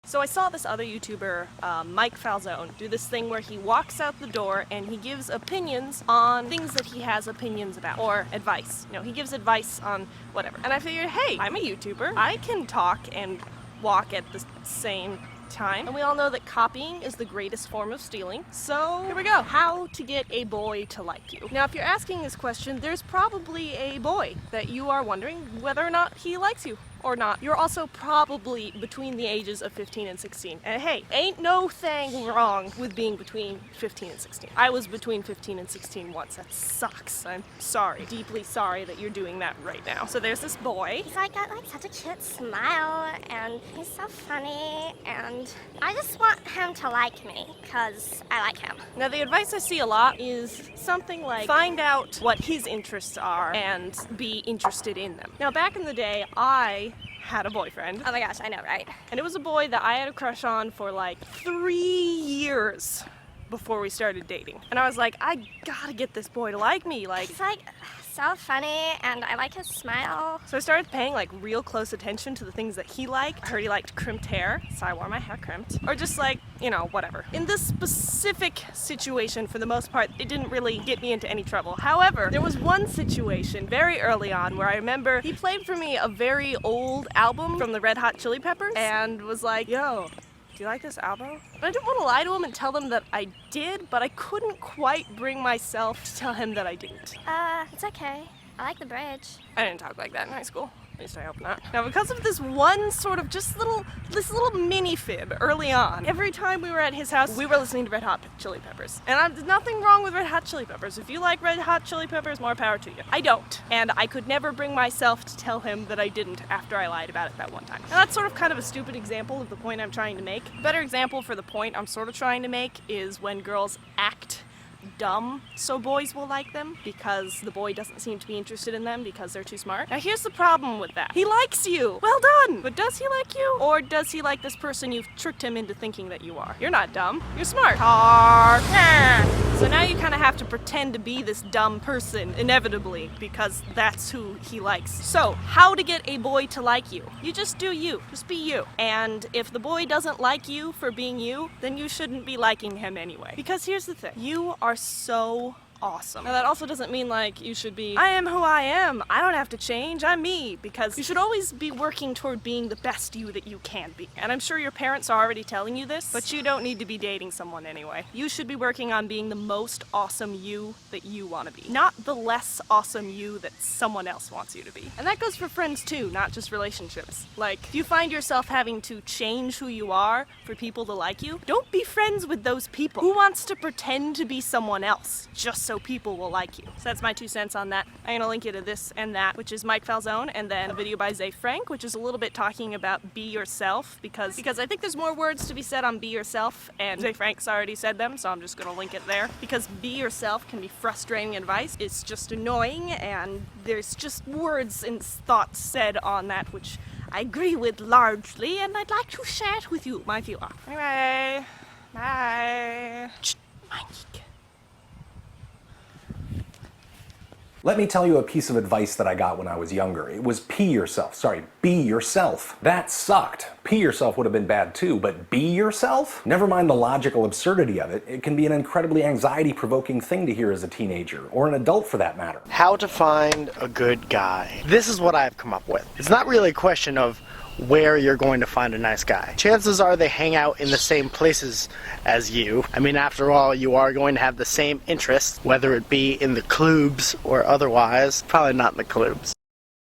So I saw this other YouTuber, Mike Falzone, do this thing where he walks out the door and he gives opinions on things that he has opinions about, or advice. You know, he gives advice on whatever. And I figured, hey, I'm a YouTuber. I can talk and walk at the same time. And we all know that copying is the greatest form of stealing. So here we go. How to get a boy to like you. Now, if you're asking this question, there's probably a boy that you are wondering whether or not he likes you. Or not. You're also probably between the ages of 15 and 16. And hey, ain't no thing wrong with being between 15 and 16. I was between 15 and 16 once. That sucks. I'm sorry. Deeply sorry that you're doing that right now. So there's this boy. He's got like such a cute smile and he's so funny and I just want him to like me because I like him. Now the advice I see a lot is something like find out what his interests are and be interested in them. Now back in the day, I had a boyfriend. Oh my gosh, I know, right? And it was a boy that I had a crush on for like 3 years before we started dating. And I was like, I gotta get this boy to like me. Like, he's like so funny and I like his smile. So I started paying like real close attention to the things that he liked. I heard he liked crimped hair, so I wore my hair crimped. Or just like, you know, whatever. In this specific situation, for the most part, it didn't really get me into any trouble. However, there was one situation very early on where I remember he played for me a very old album from the Red Hot Chili Peppers and was like, yo, do you like this album? And I didn't want to lie to him and tell him that I did, but I couldn't quite bring myself to tell him that I didn't. It's okay. I like the bridge. I didn't talk like that in high school. At least I hope not. Now, because of this one sort of this little mini fib early on, every time we were at his house, we were listening to Red Hot Chili Peppers. And there's nothing wrong with Red Hot Chili Peppers. If you like Red Hot Chili Peppers, more power to you. I don't. And I could never bring myself to tell him that I didn't after I lied about it that one time. Now, that's sort of kind of a stupid example of the point I'm trying to make. A better example for the point I'm sort of trying to make is when girls act dumb so boys will like them because the boy doesn't seem to be interested in them because they're too smart. Now here's the problem with that. He likes you. Well done. But does he like you? Or does he like this person you've tricked him into thinking that you are? You're not dumb. You're smart. So now you kind of have to pretend to be this dumb person inevitably because that's who he likes. So how to get a boy to like you? You just do you. Just be you. And if the boy doesn't like you for being you, then you shouldn't be liking him anyway. Because here's the thing. You are so awesome. Now that also doesn't mean like you should be, I am who I am, I don't have to change, I'm me, because you should always be working toward being the best you that you can be. And I'm sure your parents are already telling you this, but you don't need to be dating someone anyway. You should be working on being the most awesome you that you want to be, not the less awesome you that someone else wants you to be. And that goes for friends too, not just relationships. Like, if you find yourself having to change who you are for people to like you, don't be friends with those people. Who wants to pretend to be someone else just so people will like you? So that's my 2 cents on that. I'm gonna link you to this and that, which is Mike Falzone, and then a video by Zay Frank, which is a little bit talking about be yourself, because I think there's more words to be said on be yourself, and Zay Frank's already said them, so I'm just gonna link it there. Because be yourself can be frustrating advice, it's just annoying, and there's just words and thoughts said on that which I agree with largely, and I'd like to share it with you, my viewer. Anyway, bye. Mike. Let me tell you a piece of advice that I got when I was younger. It was be yourself. Be yourself. That sucked. Pee yourself would have been bad too, but be yourself? Never mind the logical absurdity of it, it can be an incredibly anxiety-provoking thing to hear as a teenager, or an adult for that matter. How to find a good guy. This is what I've come up with. It's not really a question of where you're going to find a nice guy. Chances are they hang out in the same places as you. I mean, after all, you are going to have the same interests, whether it be in the clubs or otherwise. Probably not in the clubs.